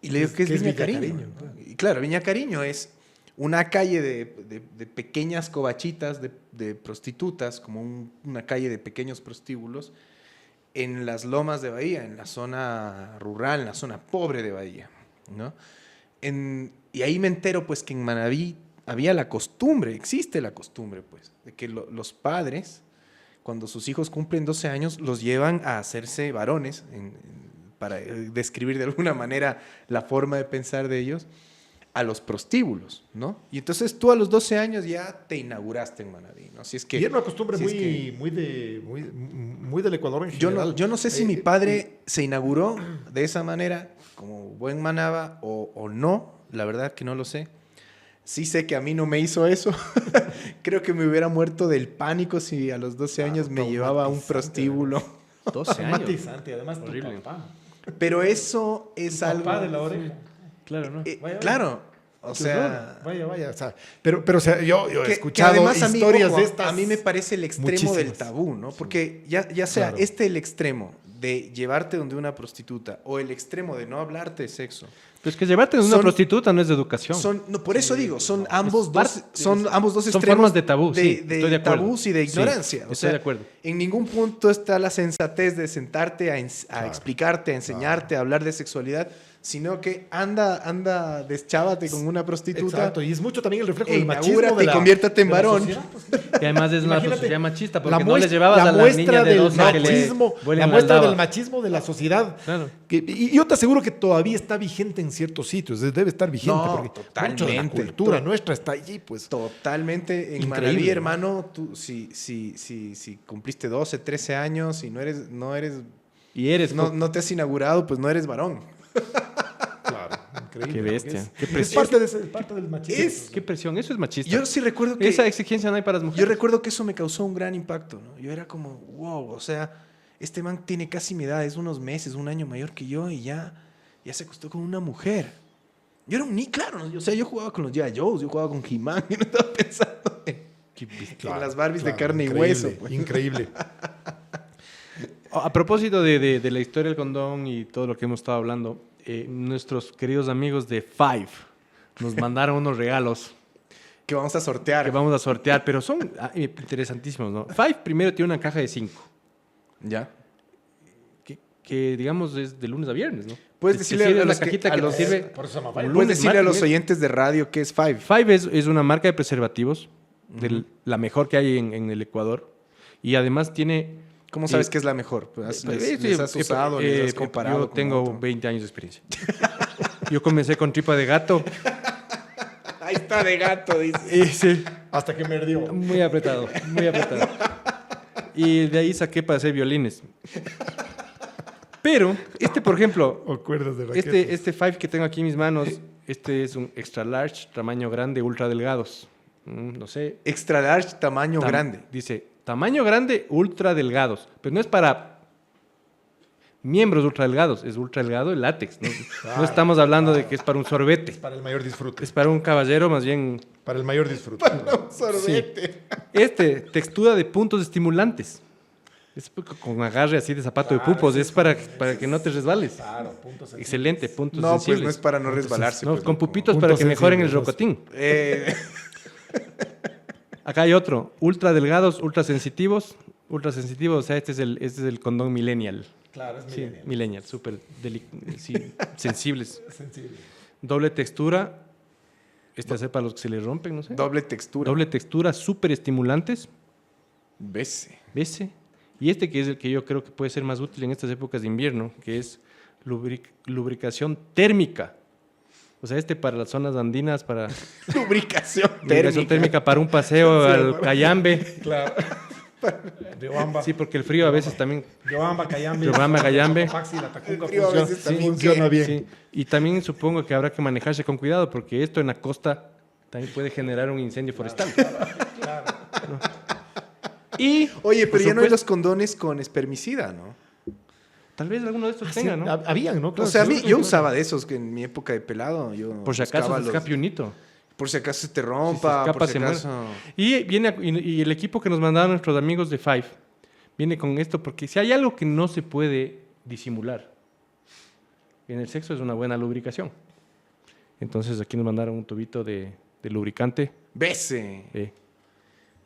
y le digo, ¿qué es Viña Cariño? Y claro, Viña Cariño es una calle de pequeñas covachitas de prostitutas, como una calle de pequeños prostíbulos, en las lomas de Bahía, en la zona rural, en la zona pobre de Bahía, ¿no? Y ahí me entero, pues, que en Manabí había la costumbre, existe la costumbre, pues, de que los padres, cuando sus hijos cumplen 12 años, los llevan a hacerse varones, para describir de alguna manera la forma de pensar de ellos, a los prostíbulos, ¿no? Y entonces tú a los 12 años ya te inauguraste en Manabí, ¿no? Si es que, y era una costumbre si muy del Ecuador en general. yo no sé si mi padre se inauguró de esa manera, como buen manaba, o no, la verdad que no lo sé. Sí sé que a mí no me hizo eso. Creo que me hubiera muerto del pánico si a los 12 años me llevaba a un prostíbulo. 12 años. Traumatizante, además Horrible. tu papá. Pero eso es Tu algo... papá de la oreja. Claro, ¿no? Vaya. Claro, o Qué sea... horror. Vaya, o sea, pero o sea, yo he Que escuchado además, amigo, historias de estas. a mí me parece el extremo muchísimas. del tabú, ¿no? Porque ya sea Claro. el extremo de llevarte donde una prostituta o el extremo de no hablarte de sexo. Pues que llevarte de una Son- prostituta no es de educación. No, por eso digo, son ambos parte- dos son extremos formas de tabú, sí, estoy de acuerdo. tabús y de Sí, ignorancia. O estoy sea, de acuerdo. en ningún punto está la sensatez de sentarte a explicarte, a enseñarte, a hablar de sexualidad, sino que anda deschávate con una prostituta. Exacto, y es mucho también el reflejo E del machismo inaugúrate y conviértete en de la varón. sociedad, pues. Y además es una Imagínate, sociedad machista, la porque no muestra- les llevabas la a las muestra niñas de del 12 que le machismo, huelen la al muestra daba. del machismo de la sociedad. Claro. Y yo te aseguro que todavía está vigente en ciertos sitios, debe estar vigente, No, porque mucho de la totalmente. cultura nuestra está allí, pues. Totalmente. En Increíble, Manabí, ¿no? hermano, tú si cumpliste 12, 13 años y no eres Y eres... no te has inaugurado, pues no eres varón. Claro, increíble. Qué bestia. Es, Qué es presión. parte del machismo. Es- Qué presión, eso es machista. Yo sí recuerdo que Esa exigencia no hay para las yo mujeres. recuerdo que eso me causó un gran impacto, ¿no? Yo era como, wow, o sea, este man tiene casi mi edad, es unos meses, un año mayor que yo y ya se acostó con una mujer. Yo era un niño, claro, ¿no? O sea, yo jugaba con los G.I. Joes, yo jugaba con He-Man y no estaba pensando en las Barbies de carne y increíble, hueso. Pues. Increíble. A propósito de la historia del condón y todo lo que hemos estado hablando, nuestros queridos amigos de Five nos mandaron unos regalos Que vamos a sortear. que vamos a sortear, pero son interesantísimos, ¿no? Five primero tiene una caja de 5, Ya. que digamos es de lunes a viernes, ¿no? Puedes Te decirle sirve a la los que- cajita a que te los- sirve. Por eso se llama un Five. lunes, Puedes decirle a los martes, oyentes de radio que es Five. Five es una marca de preservativos, la mejor que hay en el Ecuador, y además tiene... ¿Cómo sabes que es la mejor? Pues, Sí, les has usado, les has comparado. Yo con tengo otro? 20 años de experiencia. Yo comencé con tripa de gato. Ahí está de gato, dice. Y sí, Hasta que me ardió. muy apretado, muy apretado. Y de ahí saqué para hacer violines. Pero, por ejemplo, ¿O cuerdas de raquetas? este Five que tengo aquí en mis manos, este es un extra large, tamaño grande, ultra delgados. No sé. Extra large, tamaño grande. Dice, tamaño grande, ultra delgados. Pero no es para miembros ultra delgados, es ultra delgado el látex. No estamos hablando de que es para un sorbete. Para el mayor disfrute. Es para un caballero, más bien. Para el mayor disfrute. Sorbete. Textura de puntos estimulantes. Es con agarre así de zapato de pupos, es para que no te resbales. Claro, puntos. Excelente, puntos No, pues sensibles. no es para no resbalarse. No, pues, con loco. pupitos Puntos para que mejoren el sensibles, rocotín. Eh, Acá hay otro, ultra delgados, ultra sensitivos. Ultra sensitivos, o sea, este es el condón millennial. Claro, es Sí, millennial. millennial, súper sí, sensibles. Sensible. Doble textura. Este hace para los que se les rompen, no sé. doble textura. Doble textura, súper estimulantes. Bese. Ese. Y este que es el que yo creo que puede ser más útil en estas épocas de invierno, que es lubricación térmica. O sea, para las zonas andinas, para Lubricación lubricación térmica para un paseo al Cayambe. Claro. Riobamba. Sí, porque el frío a veces también Riobamba, Cayambe. Riobamba, Cayambe. Paxi, la Tacunga El frío a veces también funciona bien. Sí. Y también supongo que habrá que manejarse con cuidado, porque esto en la costa también puede generar un incendio forestal. ¿No? Y, Oye, por pero ya no hay supuesto, los condones con espermicida, ¿no? Tal vez alguno de estos Ah, sí, tenga, ¿no? Habían, ¿no? O Claro, sea, sí, yo usaba de esos que en mi época de pelado, yo Por si acaso buscaba se escape un hito. por si acaso se te Si se rompa, escapa, por si se muere. acaso... Y el equipo que nos mandaron nuestros amigos de Five viene con esto, porque si hay algo que no se puede disimular en el sexo es una buena lubricación. Entonces aquí nos mandaron un tubito de lubricante. Bese.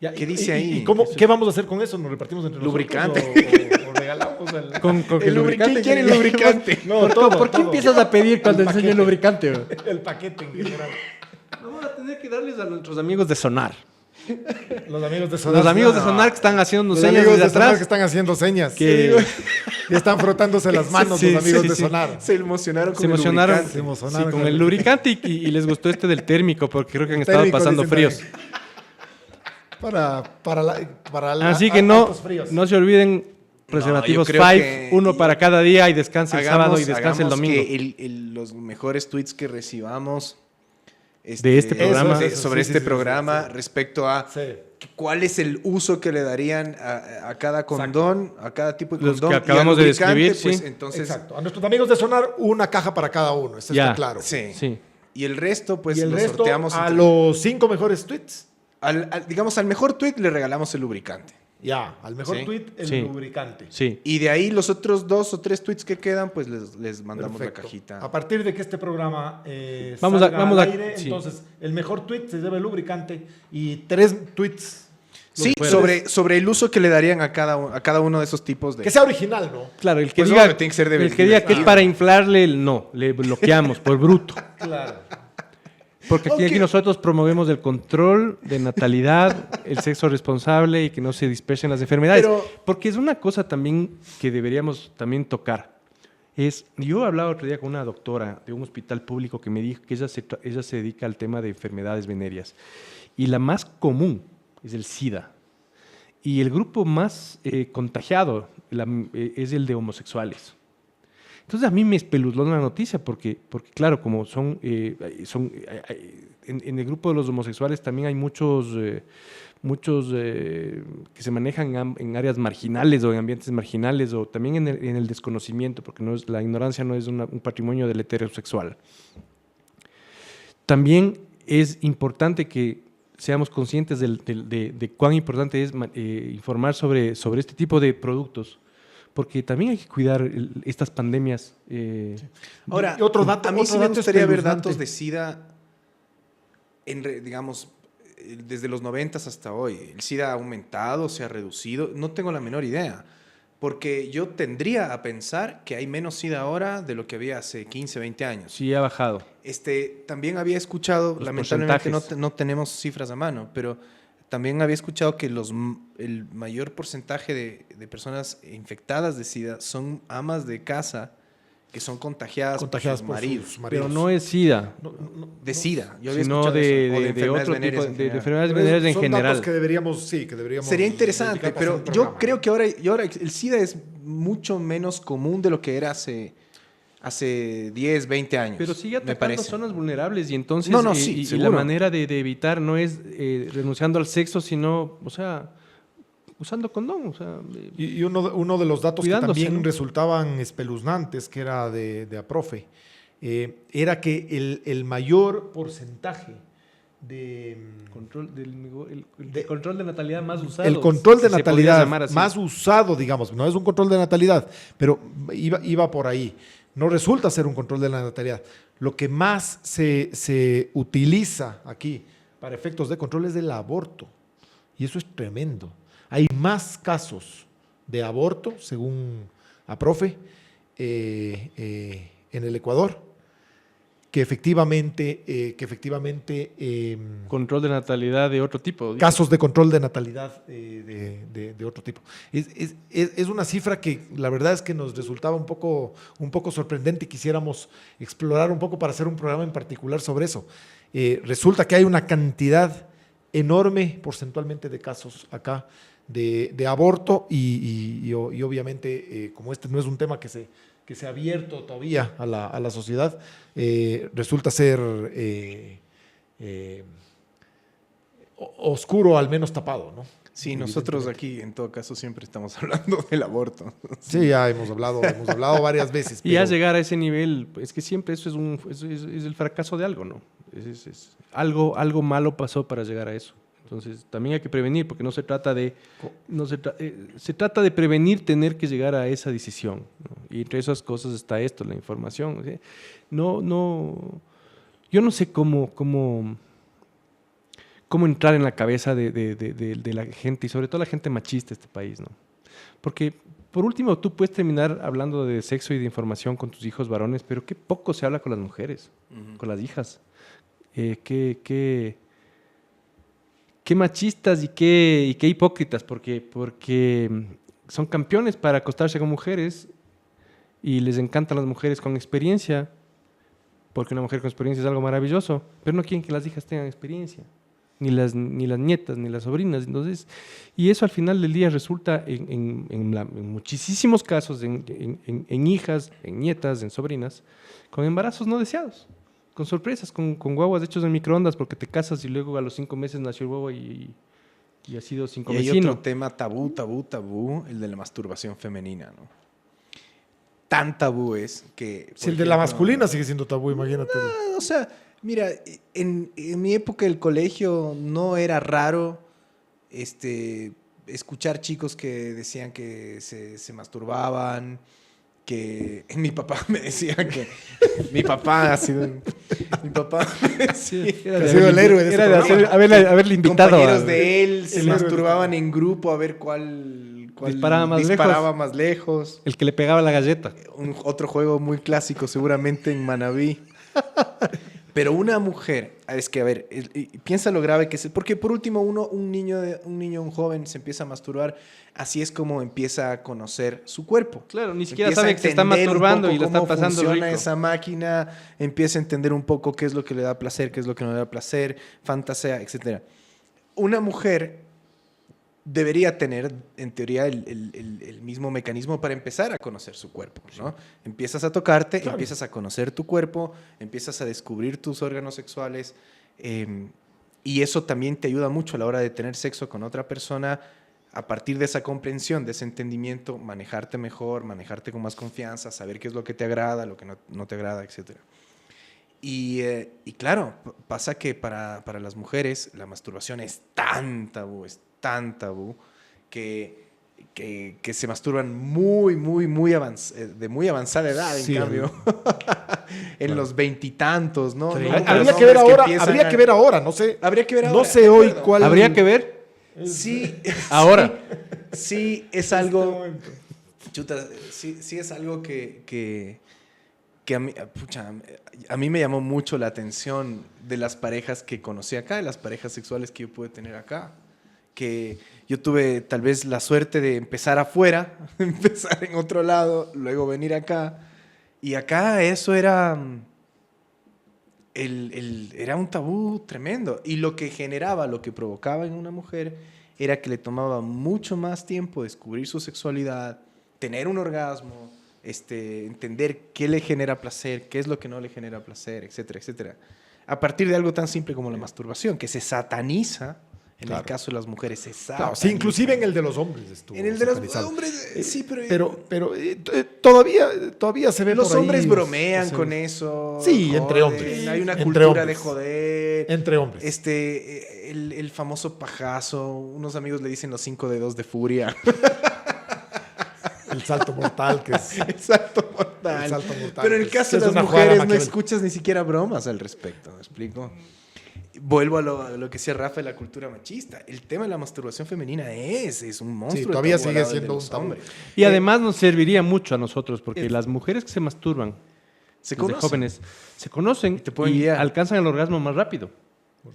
Ya, ¿Qué dice ahí? ¿Y qué vamos a hacer con eso? ¿Nos repartimos entre Lubricante. nosotros o regalamos el... Con El lubricante. ¿Quién quiere el lubricante? No, todo, ¿Por qué todo. empiezas a pedir cuando El enseño el paquete. lubricante? Bro? El paquete en general. Vamos a tener que darles a nuestros amigos de Sonar. Los amigos de Sonar. Los amigos de Sonar que están haciendo Los señas amigos desde de Sonar atrás. que están haciendo señas. Que Y están frotándose las manos Sí, los amigos sí, de sí. Sonar. Se emocionaron con se el emocionaron, lubricante. Se emocionaron sí, con con el el- lubricante y les gustó este del térmico porque creo que han estado Térmico, pasando dicen fríos. también. Para Así que no, altos fríos. no se olviden preservativos yo creo 5, que- uno para cada día y descanse el sábado y descanse el hagamos domingo. que los mejores tweets que recibamos De este programa. sobre Sí, este sí, programa sí. respecto a Sí. cuál es el uso que le darían a cada condón, a cada tipo de Los condón. que acabamos y al de lubricante, describir, pues, sí. entonces, Exacto. A nuestros amigos de Sonar, una caja para cada uno. Eso Ya. está claro. sí. Sí. Y el resto, pues Y el lo resto, sorteamos. a entre- los 5 mejores tweets. digamos, al mejor tweet le regalamos el lubricante. Ya, al mejor Sí. tweet, el Sí. lubricante. Sí. Y de ahí los otros 2 o 3 tweets que quedan, pues les mandamos Perfecto. la cajita. A partir de que este programa Vamos salga vamos al aire, sí. entonces el mejor tweet se lleva el lubricante y 3 tweets. Sí, los sobre el uso que le darían a cada uno de esos tipos de... Que sea original, ¿no? Claro, el que Pues diga, no, tiene que ser el que diga que es divertido. para inflarle, no, le bloqueamos por bruto. Claro. Porque aquí, Ok. aquí nosotros promovemos el control de natalidad, el sexo responsable y que no se dispersen las enfermedades. Pero- Porque es una cosa también que deberíamos también tocar. Yo hablaba otro día con una doctora de un hospital público que me dijo que ella se dedica al tema de enfermedades venéreas. Y la más común es el SIDA. Y el grupo más contagiado es el de homosexuales. Entonces a mí me espeluznó la noticia porque claro, como en el grupo de los homosexuales también hay muchos que se manejan en áreas marginales o en ambientes marginales o también en el desconocimiento, porque la ignorancia no es un patrimonio del heterosexual. También es importante que seamos conscientes de cuán importante es informar sobre este tipo de productos, porque también hay que cuidar estas pandemias. Ahora, Y otro dato- a mí otro sí me dato gustaría ver espeluznante. datos de SIDA, digamos, desde los 90 hasta hoy. ¿El SIDA ha aumentado, se ha reducido? No tengo la menor idea. Porque yo tendría a pensar que hay menos SIDA ahora de lo que había hace 15, 20 años. Sí, ha bajado. También había escuchado, Los lamentablemente porcentajes. no tenemos cifras a mano, pero también había escuchado que el mayor porcentaje de personas infectadas de SIDA son amas de casa que son contagiadas por sus maridos. Pero no es SIDA, De SIDA, yo había sino escuchado eso, o de enfermedades otro tipo venéreas en de general. enfermedades venéreas en Son general. datos que deberíamos Sería interesante, dedicar para hacer pero un yo programa. creo que ahora el SIDA es mucho menos común de lo que era hace 10, 20 años. Pero sigue me atacando parece. zonas vulnerables y entonces No, sí, y la seguro. manera de evitar no es renunciando al sexo, sino, o sea, usando condón. O sea, Y uno de los datos que Cuidándose, también ¿no? resultaban espeluznantes, que era de APROFE, era que el mayor porcentaje de... control el De- control de natalidad más usado. El control de si se podría natalidad llamar así. más usado, digamos, no es un control de natalidad, pero iba por ahí. No resulta ser un control de la natalidad. Lo que más se utiliza aquí para efectos de control es el aborto. Y eso es tremendo. Hay más casos de aborto, según APROFE, en el Ecuador, que efectivamente Control de natalidad de otro tipo. casos de control de natalidad de otro tipo. Es una cifra que la verdad es que nos resultaba un poco sorprendente y quisiéramos explorar un poco para hacer un programa en particular sobre eso. Resulta que hay una cantidad enorme porcentualmente de casos acá de aborto y obviamente como este no es un tema que se ha abierto todavía a la sociedad, resulta ser oscuro, al menos tapado, ¿no? Sí, nosotros aquí, en todo caso, siempre estamos hablando del aborto. Sí, ya hemos hablado varias veces. Y ya llegar a ese nivel, es que siempre eso es el fracaso de algo, ¿no? Algo malo pasó para llegar a eso. Entonces, también hay que prevenir, porque no se trata de... se trata de prevenir tener que llegar a esa decisión, ¿no? Y entre esas cosas está esto, la información. ¿Sí? Yo no sé cómo entrar en la cabeza de la gente, y sobre todo la gente machista de este país, ¿no? Porque, por último, tú puedes terminar hablando de sexo y de información con tus hijos varones, pero qué poco se habla con las mujeres, con las hijas. Qué machistas y qué hipócritas, porque son campeones para acostarse con mujeres y les encantan las mujeres con experiencia, porque una mujer con experiencia es algo maravilloso, pero no quieren que las hijas tengan experiencia. Ni las nietas, ni las sobrinas. Entonces, y eso al final del día resulta en muchísimos casos, en hijas, en nietas, en sobrinas, con embarazos no deseados, con sorpresas, con guaguas hechos en microondas, porque te casas y luego a los 5 meses nació el huevo y ha sido 5 Y hay vecino. otro tema tabú, el de la masturbación femenina, ¿no? Tan tabú es que... Si el de la masculina sigue siendo tabú, imagínate. O sea, mira, en mi época del colegio no era raro escuchar chicos que decían que se masturbaban, que mi papá me decía que mi papá ha sido me decía, Ha sido el héroe de Era de haberle invitado. compañeros de él se masturbaban en grupo a ver cuál disparaba más lejos. El que le pegaba la galleta. Otro juego muy clásico seguramente en Manabí. Pero una mujer, es que a ver, piensa lo grave que es, porque por último un joven se empieza a masturbar, así es como empieza a conocer su cuerpo. Claro, ni siquiera Empieza sabe a que se está entender un masturbando poco y lo está cómo pasando funciona rico. esa máquina, empieza a entender un poco qué es lo que le da placer, qué es lo que no le da placer, fantasea, etc. Una mujer debería tener, en teoría, el mismo mecanismo para empezar a conocer su cuerpo, ¿no? Empiezas a tocarte, Claro. empiezas a conocer tu cuerpo, empiezas a descubrir tus órganos sexuales, y eso también te ayuda mucho a la hora de tener sexo con otra persona. A partir de esa comprensión, de ese entendimiento, manejarte mejor, manejarte con más confianza, saber qué es lo que te agrada, lo que no te agrada, etc. Y claro, pasa que para las mujeres la masturbación es tan tabú, que se masturban muy avanzada edad, en Sí, cambio, en los 20 y tantos, ¿no? Sí. No como Habría los que ver hombres ahora, empiezan habría que ver ahora, no sé. Habría que ver No ahora, sé de hoy acuerdo. cuál. Habría que ver Sí, ahora. sí, es algo... Chuta, sí es algo que a mí me llamó mucho la atención de las parejas que conocí acá, de las parejas sexuales que yo pude tener acá. Que yo tuve tal vez la suerte de empezar afuera, empezar en otro lado, luego venir acá. Y acá eso era... era un tabú tremendo. Y lo que provocaba en una mujer era que le tomaba mucho más tiempo descubrir su sexualidad, tener un orgasmo, entender qué le genera placer, qué es lo que no le genera placer, etcétera, etcétera. A partir de algo tan simple como la masturbación, que se sataniza, en el caso de las mujeres se sataniza. Claro, sí, inclusive en el de los hombres estuvo En el de los satanizado. hombres, sí, todavía se ve los por ahí, hombres bromean o sea, con eso. Sí, entre joden, hombres. Hay una Entre cultura hombres. de joder. Entre hombres. El famoso pajazo. Unos amigos le dicen los 5 dedos de furia. El salto mortal, que es. El salto mortal. El salto mortal, Pero en el que caso es de las una jugada mujeres no maquiavélica. escuchas ni siquiera bromas al respecto. ¿Me explico? Vuelvo a lo que decía Rafa de la cultura machista. El tema de la masturbación femenina es un monstruo. Sí, todavía tabú al sigue lado de siendo los un tabú. hombres. Y además nos serviría mucho a nosotros, porque las mujeres que se masturban Se desde conocen. jóvenes se conocen te pueden y guiar. alcanzan el orgasmo más rápido.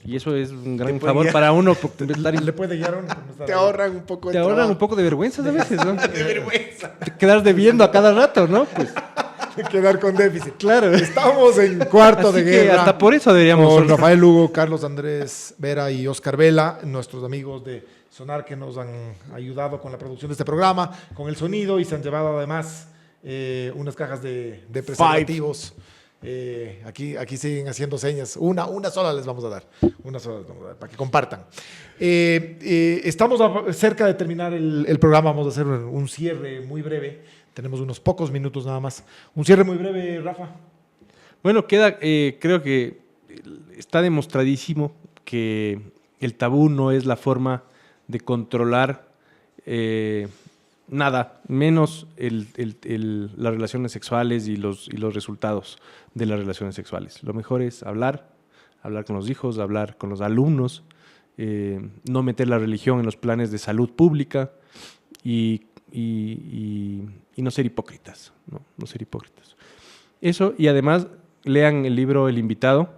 Y eso es un gran pueden favor guiar. para uno, porque Le puede guiar a uno. Te ahorran un poco de te ahorran trabajo. un poco de vergüenza a veces, ¿no? de vergüenza. Te quedas debiendo a cada rato, ¿no? Pues Quedar con déficit. claro. Estamos en cuarto Así de que guerra. hasta por eso deberíamos... Con Rafael Lugo, Carlos Andrés Vera y Oscar Vela, nuestros amigos de Sonar que nos han ayudado con la producción de este programa, con el sonido y se han llevado además unas cajas de preservativos Aquí siguen haciendo señas. Una sola les vamos a dar. Una sola les vamos a dar para que compartan. Estamos cerca de terminar el programa. Vamos a hacer un cierre muy breve. Tenemos unos pocos minutos nada más. Un cierre muy breve, Rafa. Bueno, creo que está demostradísimo que el tabú no es la forma de controlar nada, menos las relaciones sexuales y los resultados de las relaciones sexuales. Lo mejor es hablar con los hijos, hablar con los alumnos, no meter la religión en los planes de salud pública y no ser hipócritas, no ser hipócritas. Eso, y además lean el libro El Invitado,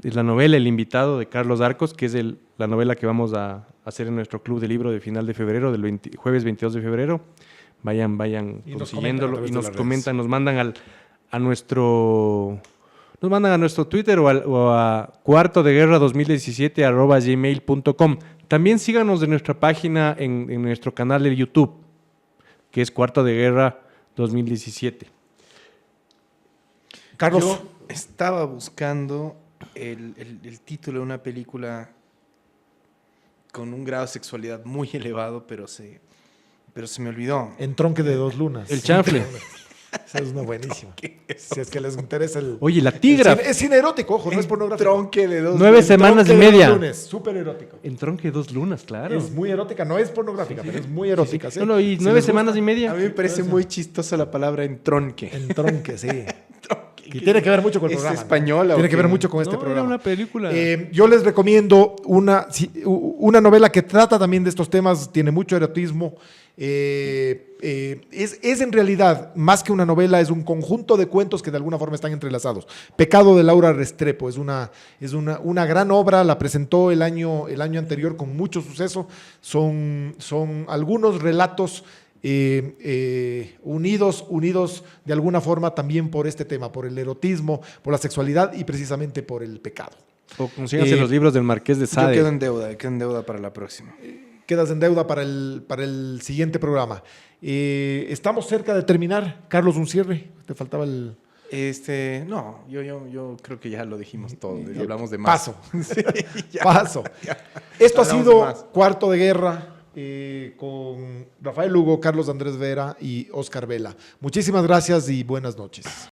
es la novela El Invitado de Carlos Arcos, que es la novela que vamos a hacer en nuestro club de libro de final de febrero, jueves 22 de febrero. Vayan consiguiéndolo y nos comentan, nos mandan a nuestro Twitter o a cuartodeguerra2017@gmail.com. También síganos de nuestra página en nuestro canal de YouTube, que es Cuarto de Guerra 2017. Carlos. Yo estaba buscando el título de una película con un grado de sexualidad muy elevado, pero se me olvidó. Entronque de dos lunas. El chanfle. Esa es una buenísima. Si es que les interesa el... Oye, la tigra. Es cine erótico, ojo, no es pornográfico. Entronque de dos 9 semanas y media. Súper erótico. Entronque de 2 lunas, claro. Es muy erótica, no es pornográfica, pero es muy erótica. Sí. No, y Si 9 les semanas gusta, y media. A mí me parece muy chistosa la palabra entronque. Entronque, sí. Y tiene que ver mucho con el ¿Es programa. española o Tiene que qué? ver mucho con este No, programa. era una película. Yo les recomiendo una novela que trata también de estos temas, tiene mucho erotismo. Es en realidad, más que una novela, es un conjunto de cuentos que de alguna forma están entrelazados. Pecado de Laura Restrepo es una gran obra, la presentó el año anterior con mucho suceso. Son algunos relatos unidos de alguna forma también por este tema, por el erotismo, por la sexualidad y precisamente por el pecado. O consíganse los libros del Marqués de Yo Sade. quedo en deuda para la próxima. Quedas en deuda para el siguiente programa. Estamos cerca de terminar. Carlos, un cierre. Te faltaba el... No, yo creo que ya lo dijimos todo. Hablamos de más. Paso. Sí, ya. Paso. Esto ha Hablamos sido de más. Cuarto de Guerra con Rafael Lugo, Carlos Andrés Vera y Oscar Vela. Muchísimas gracias y buenas noches.